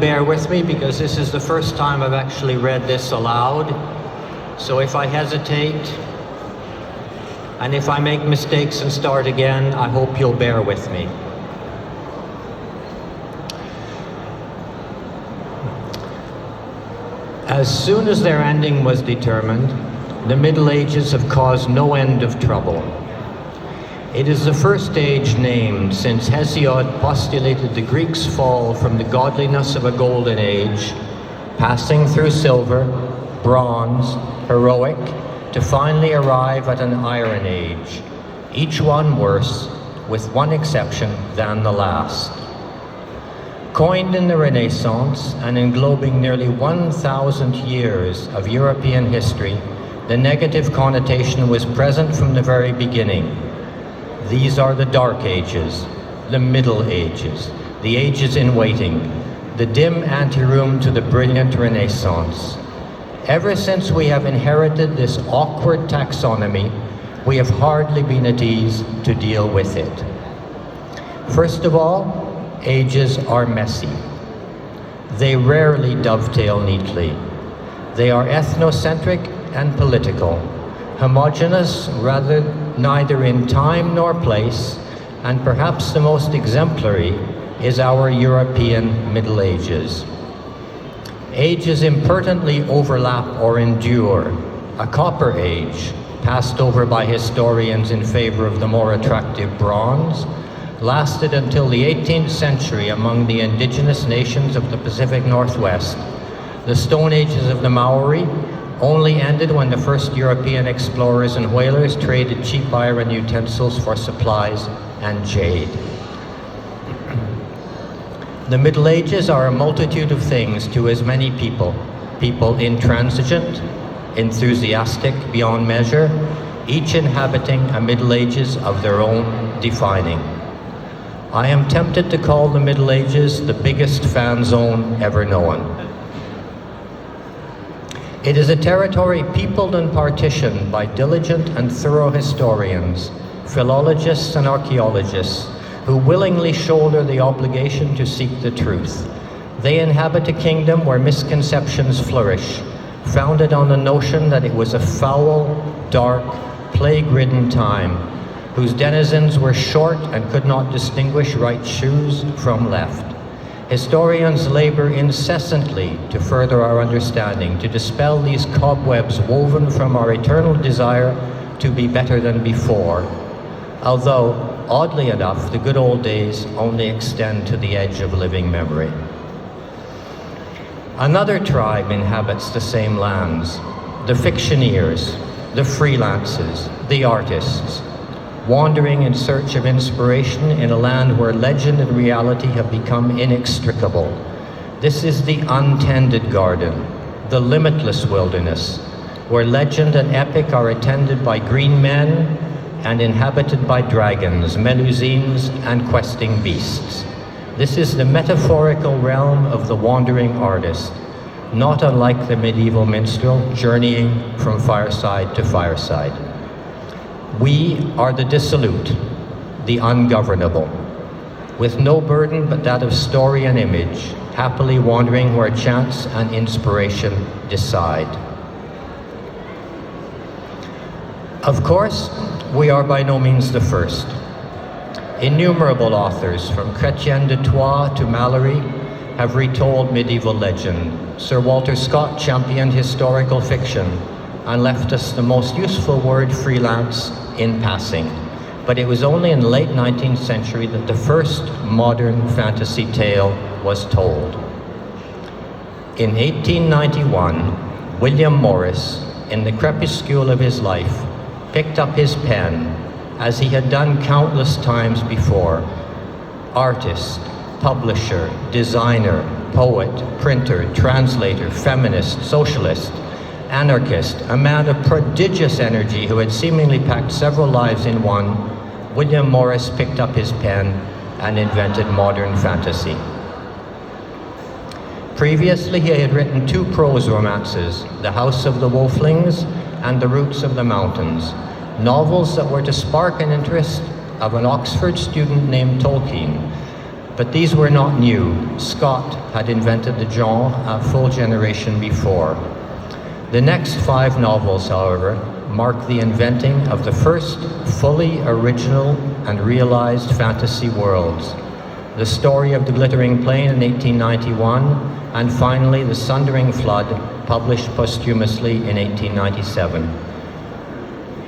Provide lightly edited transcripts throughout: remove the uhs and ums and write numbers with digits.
Bear with me because this is the first time I've actually read this aloud. So if I hesitate and if I make mistakes and start again, I hope you'll bear with me. As soon as their ending was determined, the Middle Ages have caused no end of trouble. It is the first age named since Hesiod postulated the Greeks' fall from the godliness of a golden age, passing through silver, bronze, heroic, to finally arrive at an iron age, each one worse, with one exception, than the last. Coined in the Renaissance and englobing nearly 1,000 years of European history, the negative connotation was present from the very beginning. These are the Dark Ages, the Middle Ages, the ages in waiting, the dim anteroom to the brilliant Renaissance. Ever since we have inherited this awkward taxonomy, we have hardly been at ease to deal with it. First of all, ages are messy. They rarely dovetail neatly. They are ethnocentric and political, homogeneous rather neither in time nor place, and perhaps the most exemplary is our European Middle Ages. Ages impertinently overlap or endure. A Copper Age, passed over by historians in favor of the more attractive Bronze, lasted until the 18th century among the indigenous nations of the Pacific Northwest. The Stone Ages of the Maori only ended when the first European explorers and whalers traded cheap iron utensils for supplies and jade. The Middle Ages are a multitude of things to as many people. People intransigent, enthusiastic beyond measure, each inhabiting a Middle Ages of their own defining. I am tempted to call the Middle Ages the biggest fan zone ever known. It is a territory peopled and partitioned by diligent and thorough historians, philologists and archaeologists, who willingly shoulder the obligation to seek the truth. They inhabit a kingdom where misconceptions flourish, founded on the notion that it was a foul, dark, plague-ridden time, whose denizens were short and could not distinguish right shoes from left. Historians labor incessantly to further our understanding, to dispel these cobwebs woven from our eternal desire to be better than before, although, oddly enough, the good old days only extend to the edge of living memory. Another tribe inhabits the same lands, the fictioneers, the freelancers, the artists, wandering in search of inspiration in a land where legend and reality have become inextricable. This is the untended garden, the limitless wilderness, where legend and epic are attended by green men and inhabited by dragons, melusines, and questing beasts. This is the metaphorical realm of the wandering artist, not unlike the medieval minstrel journeying from fireside to fireside. We are the dissolute, the ungovernable, with no burden but that of story and image, happily wandering where chance and inspiration decide. Of course, we are by no means the first. Innumerable authors, from Chrétien de Troyes to Malory, have retold medieval legend. Sir Walter Scott championed historical fiction and left us the most useful word, freelance, in passing. But it was only in the late 19th century that the first modern fantasy tale was told. In 1891, William Morris, in the crepuscule of his life, picked up his pen, as he had done countless times before. Artist, publisher, designer, poet, printer, translator, feminist, socialist, anarchist, a man of prodigious energy who had seemingly packed several lives in one, William Morris picked up his pen and invented modern fantasy. Previously, he had written two prose romances, The House of the Wolflings and The Roots of the Mountains, novels that were to spark an interest of an Oxford student named Tolkien, But these were not new. Scott had invented the genre a full generation before. The next 5 novels, however, mark the inventing of the first fully original and realized fantasy worlds. The Story of the Glittering Plain in 1891, and finally The Sundering Flood, published posthumously in 1897.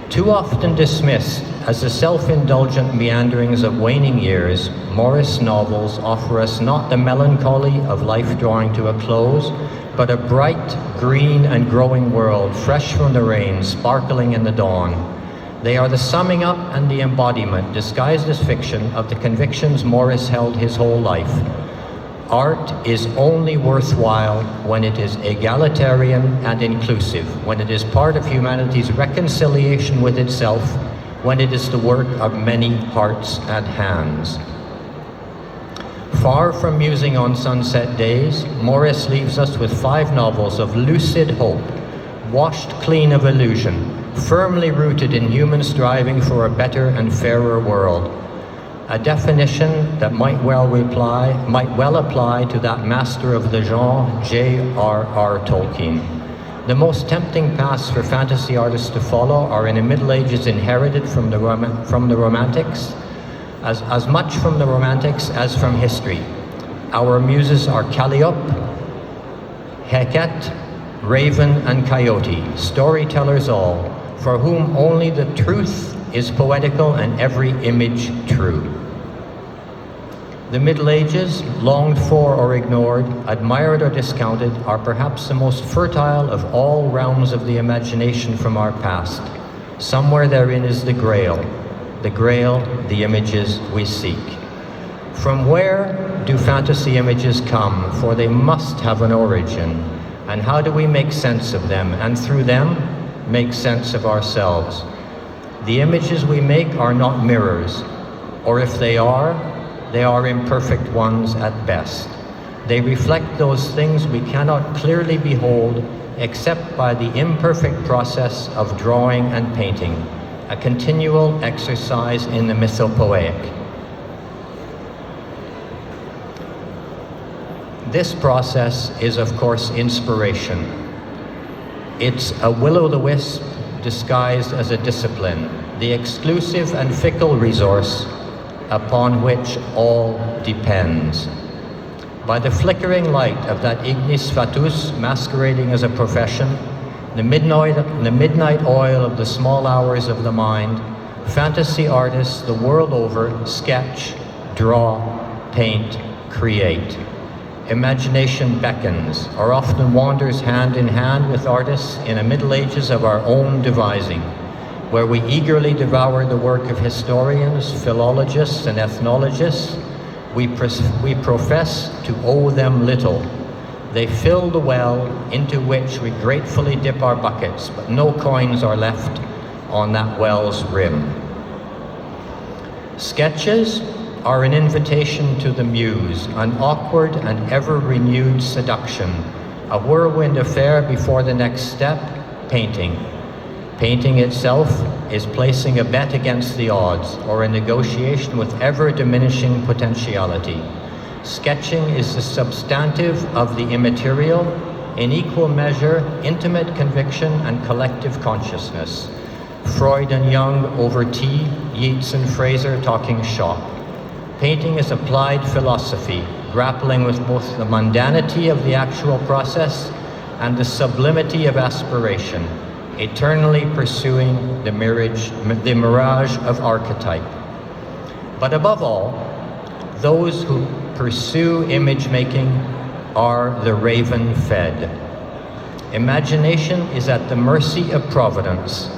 Too often dismissed as the self-indulgent meanderings of waning years, Morris novels offer us not the melancholy of life drawing to a close, but a bright, green, and growing world, fresh from the rain, sparkling in the dawn. They are the summing up and the embodiment, disguised as fiction, of the convictions Morris held his whole life. Art is only worthwhile when it is egalitarian and inclusive, when it is part of humanity's reconciliation with itself, when it is the work of many hearts and hands. Far from musing on sunset days, Morris leaves us with 5 novels of lucid hope, washed clean of illusion, firmly rooted in human striving for a better and fairer world. A definition that might well apply to that master of the genre, J.R.R. Tolkien. The most tempting paths for fantasy artists to follow are in the Middle Ages inherited from the Romantics, as much from the Romantics as from history. Our muses are Calliope, Hecate, Raven, and Coyote, storytellers all, for whom only the truth is poetical and every image true. The Middle Ages, longed for or ignored, admired or discounted, are perhaps the most fertile of all realms of the imagination from our past. Somewhere therein is the Grail, the images we seek. From where do fantasy images come? For they must have an origin. And how do we make sense of them, and through them, make sense of ourselves? The images we make are not mirrors, or if they are imperfect ones at best. They reflect those things we cannot clearly behold except by the imperfect process of drawing and painting, a continual exercise in the mythopoeic. This process is, of course, inspiration. It's a will-o'-the-wisp disguised as a discipline, the exclusive and fickle resource upon which all depends. By the flickering light of that ignis fatuus masquerading as a profession, the midnight oil of the small hours of the mind, fantasy artists the world over sketch, draw, paint, create. Imagination beckons, or often wanders hand in hand with artists in the Middle Ages of our own devising, where we eagerly devour the work of historians, philologists, and ethnologists. We profess to owe them little. They fill the well into which we gratefully dip our buckets, but no coins are left on that well's rim. Sketches are an invitation to the muse, an awkward and ever-renewed seduction, a whirlwind affair before the next step, painting. Painting itself is placing a bet against the odds, or a negotiation with ever-diminishing potentiality. Sketching is the substantive of the immaterial, in equal measure, intimate conviction and collective consciousness. Freud and Jung over tea, Yeats and Fraser talking shop. Painting is applied philosophy, grappling with both the mundanity of the actual process and the sublimity of aspiration, eternally pursuing the mirage of archetype. But above all, those who pursue image making are the raven-fed. Imagination is at the mercy of providence.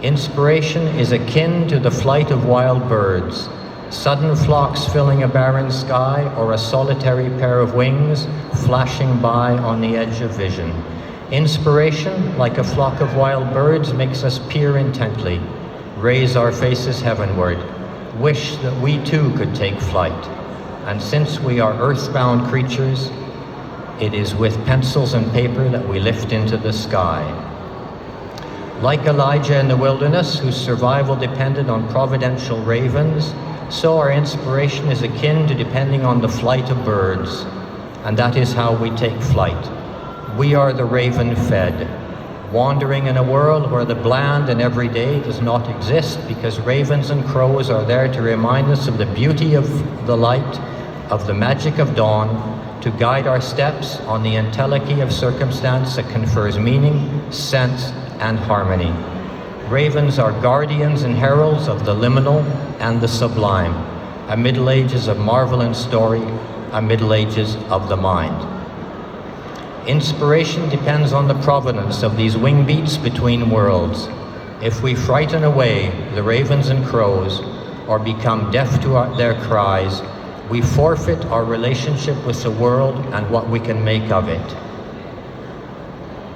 Inspiration is akin to the flight of wild birds, sudden flocks filling a barren sky, or a solitary pair of wings flashing by on the edge of vision. Inspiration, like a flock of wild birds, makes us peer intently, raise our faces heavenward, wish that we too could take flight. And since we are earthbound creatures, it is with pencils and paper that we lift into the sky. Like Elijah in the wilderness, whose survival depended on providential ravens, so our inspiration is akin to depending on the flight of birds, and that is how we take flight. We are the raven-fed, wandering in a world where the bland and everyday does not exist, because ravens and crows are there to remind us of the beauty of the light, of the magic of dawn, to guide our steps on the entelechy of circumstance that confers meaning, sense, and harmony. Ravens are guardians and heralds of the liminal and the sublime, a Middle Ages of marvel and story, a Middle Ages of the mind. Inspiration depends on the provenance of these wing beats between worlds. If we frighten away the ravens and crows, or become deaf to their cries, we forfeit our relationship with the world and what we can make of it.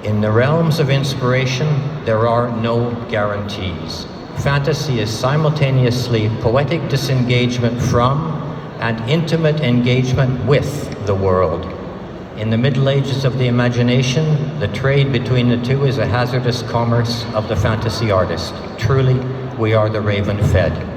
In the realms of inspiration, there are no guarantees. Fantasy is simultaneously poetic disengagement from and intimate engagement with the world. In the Middle Ages of the imagination, the trade between the two is a hazardous commerce of the fantasy artist. Truly, we are the raven-fed.